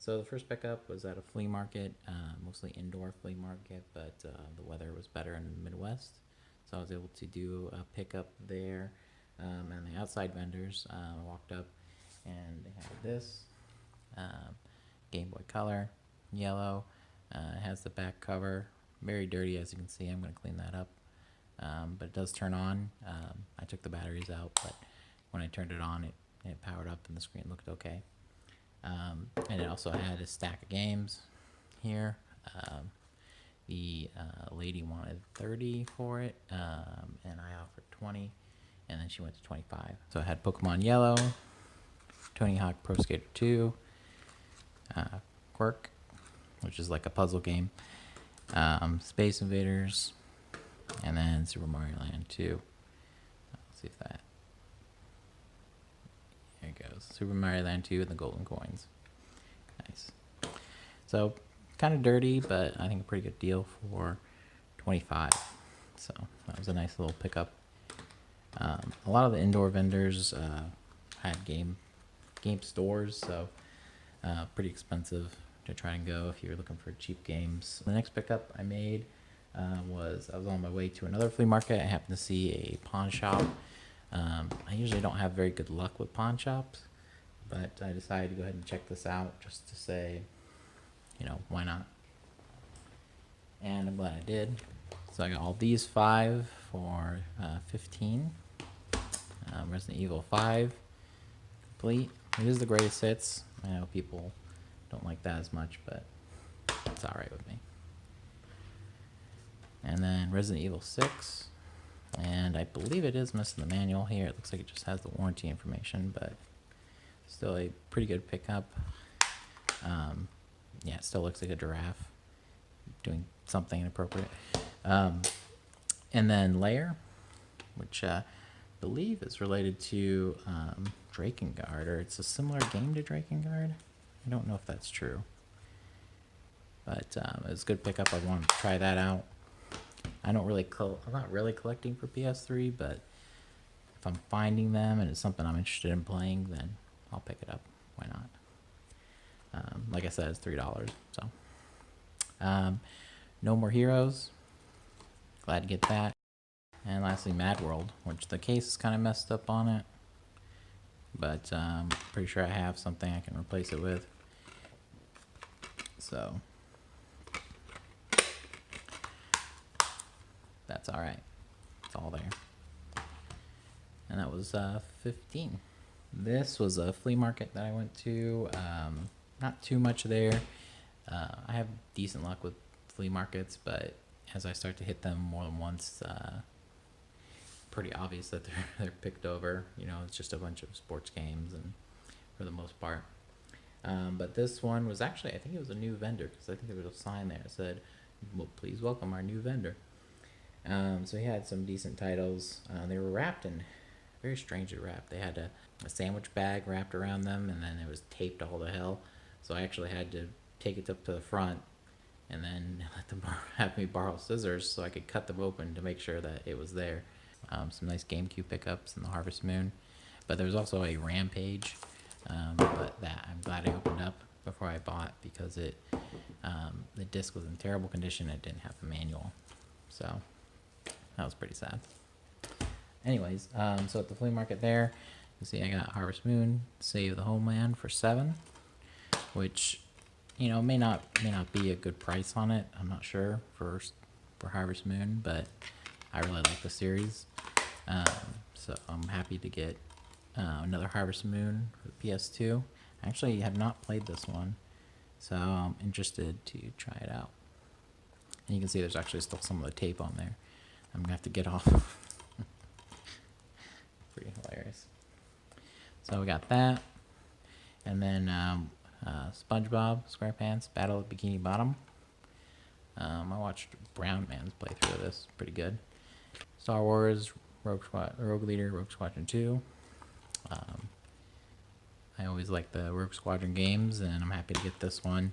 So the first pickup was at a flea market, mostly indoor flea market, but the weather was better in the Midwest. So I was able to do a pickup there. And the outside vendors, I walked up and they had this Gameboy Color, yellow. It has the back cover, very dirty as you can see. I'm going to clean that up. But it does turn on. I took the batteries out, but when I turned it on, it powered up and the screen looked okay. And it also had a stack of games here. The lady wanted 30 for it, and I offered 20, and then she went to 25. So I had Pokemon Yellow, Tony Hawk Pro Skater 2, Kwirk, which is like a puzzle game, Space Invaders, and then Super Mario Land 2. Let's see if that... There it goes. Super Mario Land 2 and the golden coins. Nice. So, kind of dirty, but I think a pretty good deal for 25. So, that was a nice little pickup. A lot of the indoor vendors had game stores, so pretty expensive to try and go if you're looking for cheap games. The next pickup I made was I was on my way to another flea market. I happened to see a pawn shop. I usually don't have very good luck with pawn shops, but I decided to go ahead and check this out just to say, you know, why not? And I'm glad I did. So I got all these 5 for 15. Resident Evil 5 complete. It is the greatest hits. I know people don't like that as much, but it's alright with me. And then Resident Evil 6. And I believe it is missing the manual here. It looks like it just has the warranty information, but still a pretty good pickup. Yeah, it still looks like a giraffe doing something inappropriate. And then Lair, which I believe is related to Drakengard, or it's a similar game to Drakengard. I don't know if that's true, but it was a good pickup. I wanted to try that out. I don't really, I'm not really collecting for PS3, but if I'm finding them and it's something I'm interested in playing, then I'll pick it up. Why not? Like I said, it's $3. So, No More Heroes. Glad to get that. And lastly, Mad World, which the case is kind of messed up on it, but pretty sure I have something I can replace it with. So that's all right. It's all there. And that was 15. This was a flea market that I went to. Not too much there. I have decent luck with flea markets, but as I start to hit them more than once, pretty obvious that they're picked over. You know, it's just a bunch of sports games, and for the most part. But this one was actually, I think it was a new vendor, because I think there was a sign there that said, well, please welcome our new vendor. So he had some decent titles. They were wrapped in, very strangely wrapped. They had a sandwich bag wrapped around them, and then it was taped all to hell. So I actually had to take it up to the front and then let them have me borrow scissors so I could cut them open to make sure that it was there. Some nice GameCube pickups and the Harvest Moon. But there was also a Rampage, but that I'm glad I opened up before I bought, because the disc was in terrible condition. It didn't have a manual. So that was pretty sad. Anyways, so at the flea market there, you see I got Harvest Moon, Save the Homeland for $7, which, you know, may not be a good price on it. I'm not sure for Harvest Moon, but I really like the series. So I'm happy to get another Harvest Moon for the PS2. I actually have not played this one, so I'm interested to try it out. And you can see there's actually still some of the tape on there. I'm gonna have to get off. Pretty hilarious. So we got that, and then SpongeBob SquarePants Battle at Bikini Bottom. I watched Brown Man's playthrough of this. Pretty good. Star Wars Rogue Leader Rogue Squadron 2. I always like the Rogue Squadron games, and I'm happy to get this one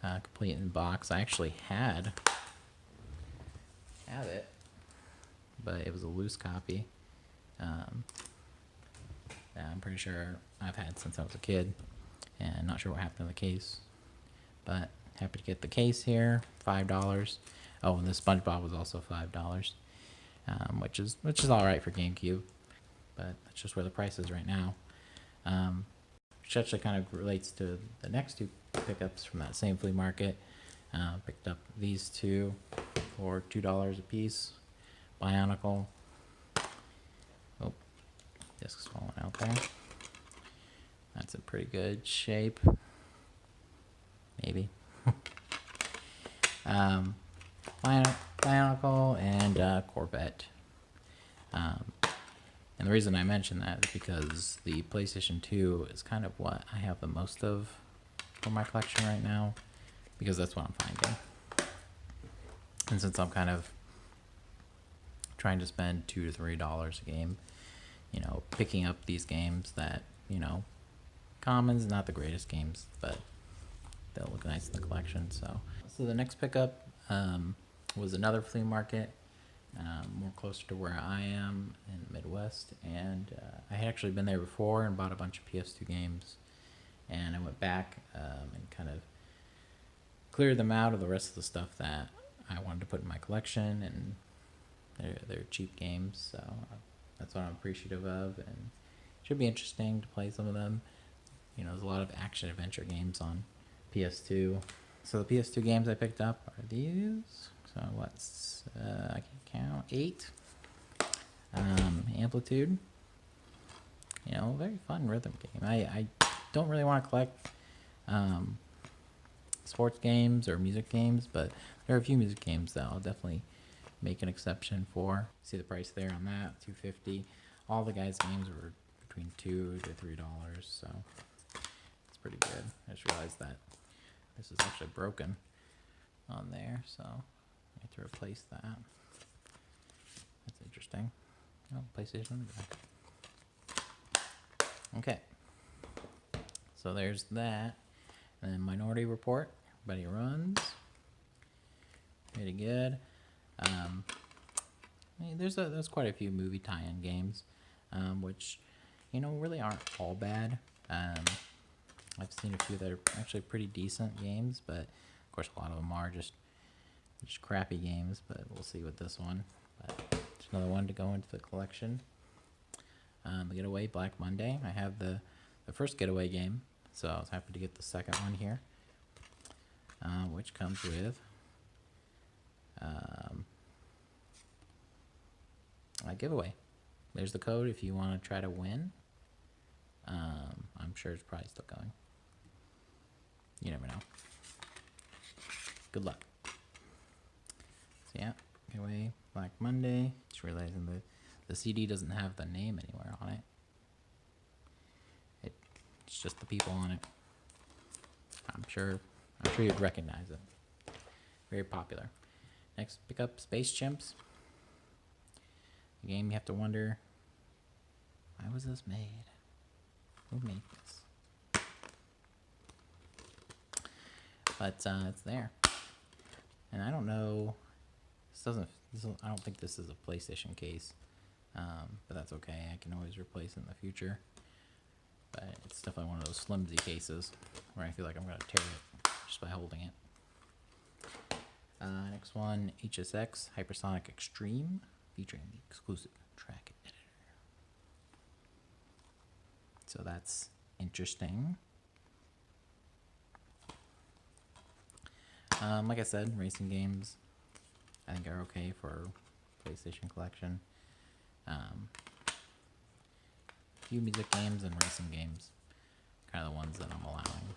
complete in box. I actually have it, but it was a loose copy. I'm pretty sure I've had since I was a kid, and not sure what happened to the case. but happy to get the case here, $5. Oh, and the SpongeBob was also $5, which is all right for GameCube, but that's just where the price is right now. Which actually kind of relates to the next two pickups from that same flea market. Picked up these two for $2 a piece. Bionicle. Oh, disc's falling out there. That's in pretty good shape. Maybe. Bionicle and Corvette. And the reason I mention that is because the PlayStation 2 is kind of what I have the most of for my collection right now, because that's what I'm finding. And since I'm kind of trying to spend $2 to $3 a game, you know, picking up these games that, you know, commons, not the greatest games, but they'll look nice in the collection. So the next pickup was another flea market, more closer to where I am in the Midwest, and I had actually been there before and bought a bunch of PS2 games, and I went back and kind of cleared them out of the rest of the stuff that I wanted to put in my collection, and they're cheap games, so that's what I'm appreciative of, and it should be interesting to play some of them. You know, there's a lot of action adventure games on PS2. So the PS2 games I picked up are these. So what's I can count 8. Amplitude. You know, very fun rhythm game. I don't really want to collect sports games or music games, but there are a few music games that I'll definitely make an exception for. See the price there on that, $2.50. All the guys' games were between $2 to $3, so it's pretty good. I just realized that this is actually broken on there, so I have to replace that. That's interesting. Oh, PlayStation. Okay, so there's that. And then Minority Report. Everybody runs. Pretty good. There's quite a few movie tie-in games, which, you know, really aren't all bad. I've seen a few that are actually pretty decent games, but of course a lot of them are just crappy games. But we'll see with this one. But there's another one to go into the collection. The Getaway Black Monday. I have the first Getaway game, so I was happy to get the second one here, which comes with a giveaway. There's the code if you want to try to win. I'm sure it's probably still going. You never know. Good luck. So yeah, Getaway Black Monday. Just realizing the CD doesn't have the name anywhere on it. It's just the people on it. I'm sure you'd recognize it. Very popular. Next, pick up Space Chimps. A game you have to wonder, why was this made? Who made this? But it's there. And I don't know. I don't think this is a PlayStation case. But that's okay. I can always replace it in the future. But it's definitely one of those flimsy cases where I feel like I'm going to tear it just by holding it. Next one, HSX Hypersonic Xtreme, featuring the exclusive track editor. So that's interesting. Like I said, racing games I think are okay for PlayStation collection. Few music games and racing games, kind of the ones that I'm allowing.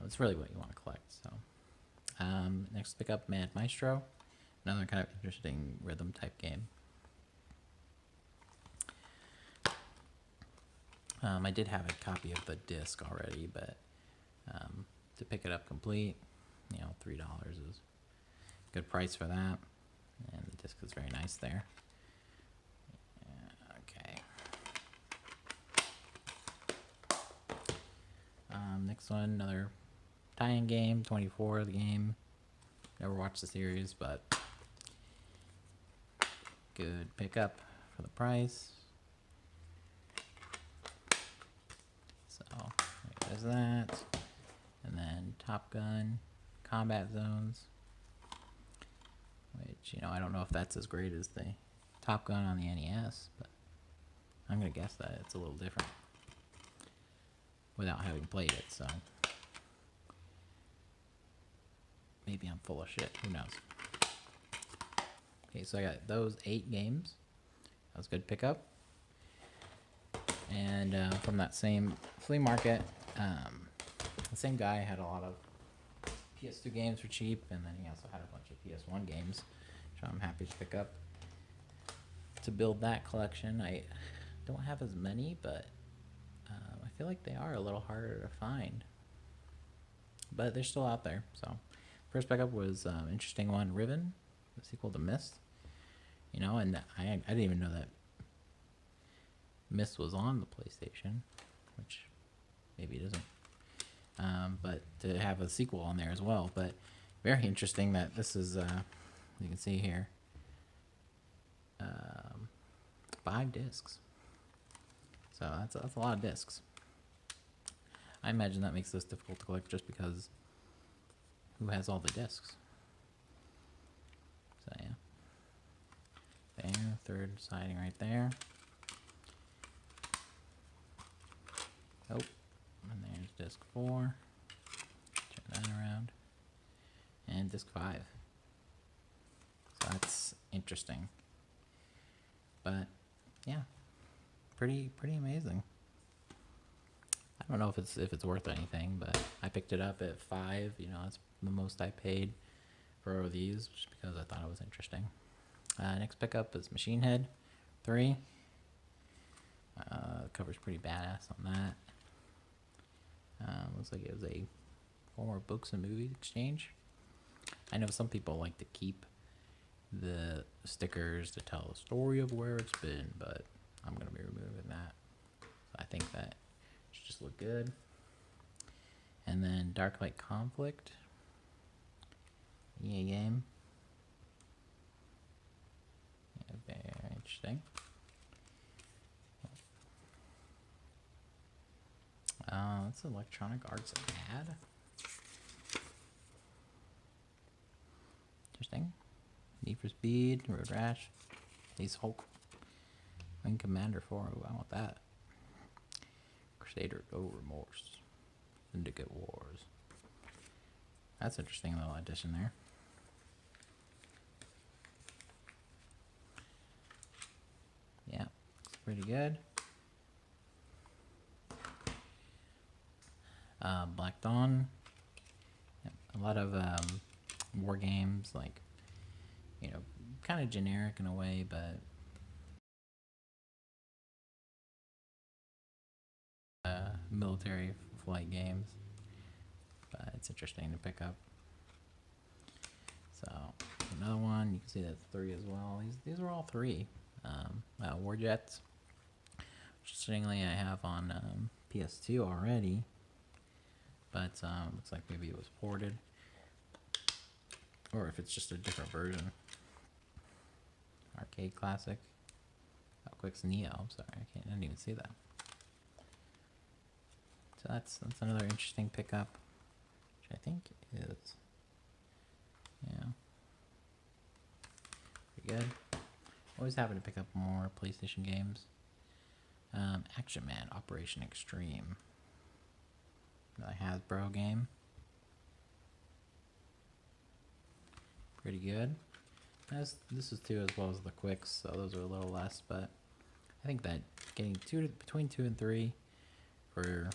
It's really what you want to collect. So next, pick up Maestro, another kind of interesting rhythm type game. I did have a copy of the disc already, but to pick it up complete, you know, $3 is a good price for that, and the disc is very nice there. Okay. Next one, another tie-in game, 24 of the game. Never watched the series, but good pickup for the price. So there's that. And then Top Gun, Combat Zones, which, you know, I don't know if that's as great as the Top Gun on the NES, but I'm going to guess that it's a little different without having played it, so maybe I'm full of shit, who knows. Okay, so I got those 8 games. That was a good pickup. And from that same flea market, the same guy had a lot of PS2 games for cheap, and then he also had a bunch of PS1 games, which I'm happy to pick up to build that collection. I don't have as many, but I feel like they are a little harder to find, but they're still out there. So first pickup was interesting one, Riven, the sequel to Myst. You know, and I didn't even know that Myst was on the PlayStation, which maybe it isn't. But to have a sequel on there as well. But very interesting that this is, you can see here, 5 discs. So that's a lot of discs. I imagine that makes this difficult to collect just because who has all the discs? So yeah. There, third siding right there. Oh, and there's disc 4. Turn that around. And disc 5. So that's interesting. But yeah, pretty amazing. I don't know if it's worth anything, but I picked it up at 5. You know, that's the most I paid for these, just because I thought it was interesting. Next pickup is Machine Head 3. The cover's pretty badass on that. Looks like it was a former books and movies exchange. I know some people like to keep the stickers to tell the story of where it's been, but I'm going to be removing that. So I think that should just look good. And then Darklight Conflict. EA game. Yeah, very interesting. It's Electronic Arts ad. Interesting. Need for Speed, Road Rash, Ace Hulk, Wing Commander 4. Ooh, I want that. Crusader, No Remorse, Syndicate Wars. That's interesting little addition there. Yeah, looks pretty good. Black Dawn. Yeah, a lot of war games, like, you know, kind of generic in a way, but military flight games. But it's interesting to pick up. So another one, you can see that's 3 as well. These are all 3. WarJetz. Interestingly, I have on PS2 already, but looks like maybe it was ported, or if it's just a different version. Arcade Classic. Oh, Quick's Neo. I'm sorry, I didn't even see that. So that's another interesting pickup, which I think is, yeah, pretty good. Always happy to pick up more PlayStation games. Action Man Operation Xtreme. Another Hasbro game. Pretty good. This is 2 as well as the Quicks, so those are a little less, but I think that getting between 2 and 3 for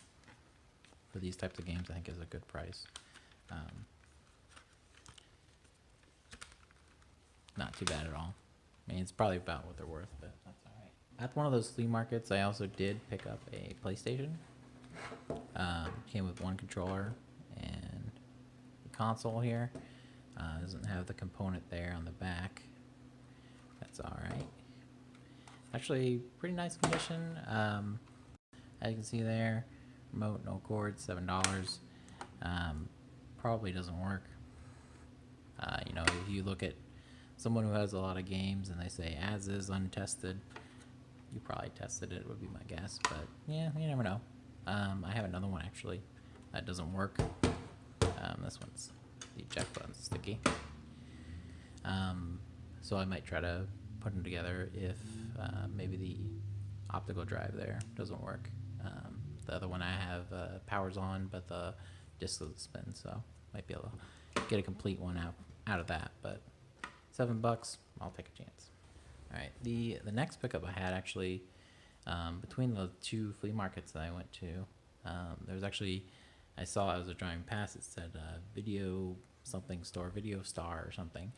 these types of games, I think, is a good price. Not too bad at all. I mean, it's probably about what they're worth, but that's alright. At one of those flea markets, I also did pick up a PlayStation. Came with 1 controller and the console here. Doesn't have the component there on the back. That's alright. Actually, pretty nice condition. As you can see there, remote, no cord, $7. Probably doesn't work. You know, if you look at someone who has a lot of games and they say as is untested, you probably tested it, would be my guess. But yeah, you never know. I have another one actually that doesn't work. This one's the eject button's sticky. So I might try to put them together if maybe the optical drive there doesn't work. The other one I have powers on, but the disc doesn't spin, so might be able to get a complete one out of that. But $7, I'll take a chance. All right, the next pickup I had actually, between the two flea markets that I went to, there was actually, I saw as I was driving past, it said video something store, Video Star or something.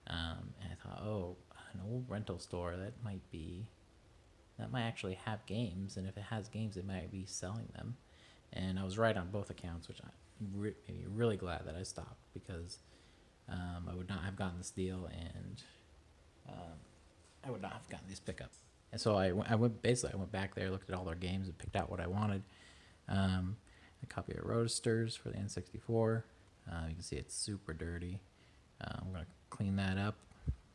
And I thought, oh, an old rental store, that might actually have games, and if it has games, it might be selling them. And I was right on both accounts, which I'm really glad that I stopped, because I would not have gotten this deal, and I would not have gotten this pickup. And so I went back there, looked at all their games, and picked out what I wanted. A copy of Roadsters for the N64. You can see it's super dirty. I'm gonna clean that up,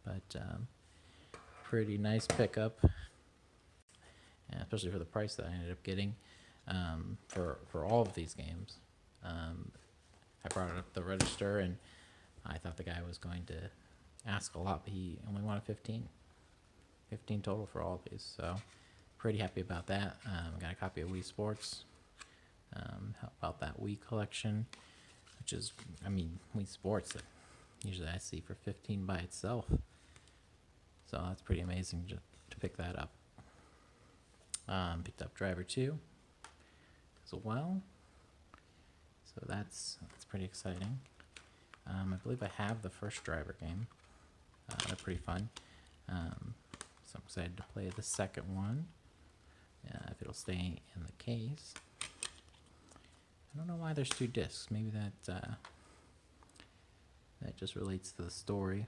but pretty nice pickup, and especially for the price that I ended up getting for all of these games. I brought up the register, and I thought the guy was going to ask a lot, but he only wanted 15 total for all of these, so pretty happy about that. Got a copy of Wii Sports. How about that Wii collection, which is, I mean, Wii Sports that usually I see for 15 by itself, so that's pretty amazing to pick that up. Picked up Driver 2 as well, so that's pretty exciting. I believe I have the first Driver game. They're pretty fun. So I'm excited to play the second one, if it'll stay in the case. I don't know why there's 2 discs. Maybe that just relates to the story.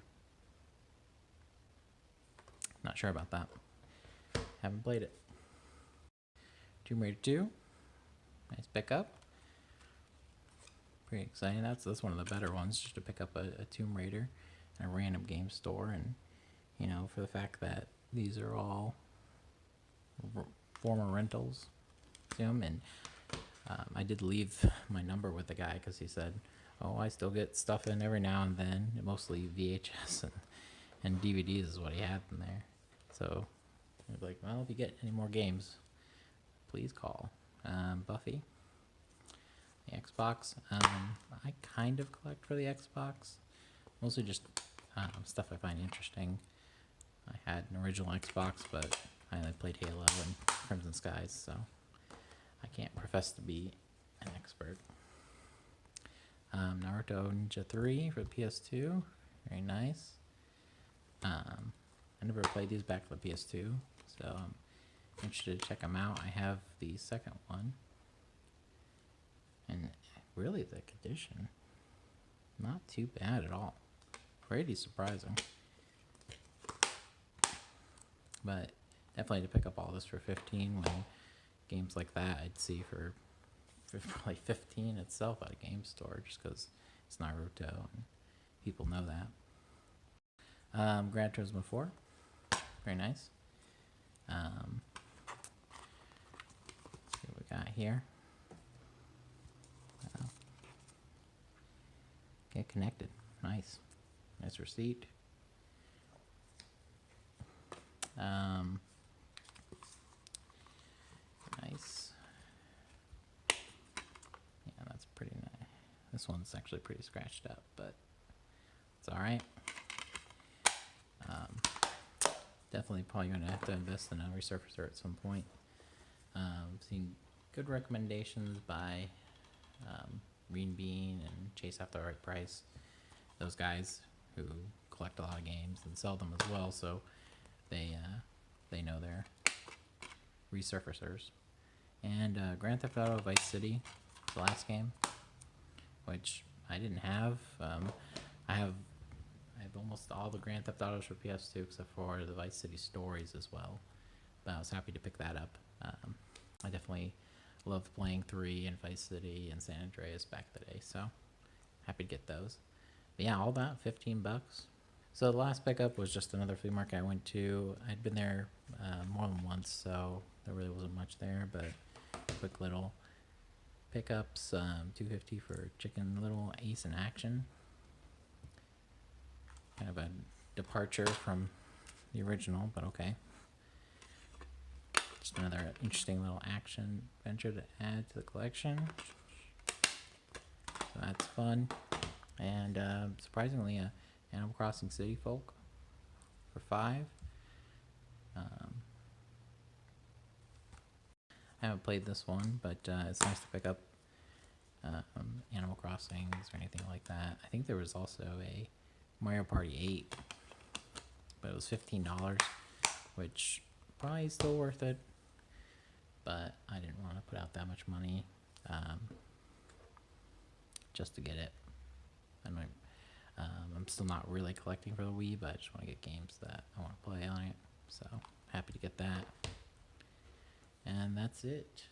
Not sure about that. Haven't played it. Tomb Raider 2. Nice pickup. Pretty exciting. That's one of the better ones, just to pick up a Tomb Raider in a random game store. And, you know, for the fact that these are all former rentals. And I did leave my number with the guy, because he said, oh, I still get stuff in every now and then, mostly VHS and DVDs is what he had in there. So I was like, well, if you get any more games, please call. Buffy, the Xbox. I kind of collect for the Xbox, mostly just stuff I find interesting. I had an original Xbox, but I only played Halo and Crimson Skies, so I can't profess to be an expert. Naruto Ninja 3 for the PS2. Very nice. I never played these back to the PS2, so I'm interested to check them out. I have the second one. And really, the condition, not too bad at all. Pretty surprising. But definitely to pick up all this for 15, when games like that I'd see for probably 15 itself at a game store, just because it's Naruto and people know that. Gran Turismo 4, very nice. Let's see what we got here. Get connected, nice receipt. Nice. Yeah, that's pretty nice. This one's actually pretty scratched up, but it's all right. Definitely probably going to have to invest in a resurfacer at some point. Seen good recommendations by Green Bean and Chase After the Right Price. Those guys who collect a lot of games and sell them as well, so they know their resurfacers. And Grand Theft Auto Vice City, the last game, which I didn't have. I have almost all the Grand Theft Autos for PS2 except for the Vice City Stories as well. But I was happy to pick that up. I definitely loved playing 3 and Vice City and San Andreas back in the day, so happy to get those. But yeah, all that, $15. So the last pickup was just another flea market I went to. I'd been there more than once, so there really wasn't much there, but a quick little pickups, $250 for Chicken Little Ace in Action. Kind of a departure from the original, but okay. Just another interesting little action adventure to add to the collection. So that's fun. And surprisingly, Animal Crossing City Folk for $5. I haven't played this one, but it's nice to pick up Animal Crossings or anything like that. I think there was also a Mario Party 8, but it was $15, which probably is still worth it. But I didn't want to put out that much money just to get it. And I'm still not really collecting for the Wii, but I just want to get games that I want to play on it. So happy to get that. And that's it.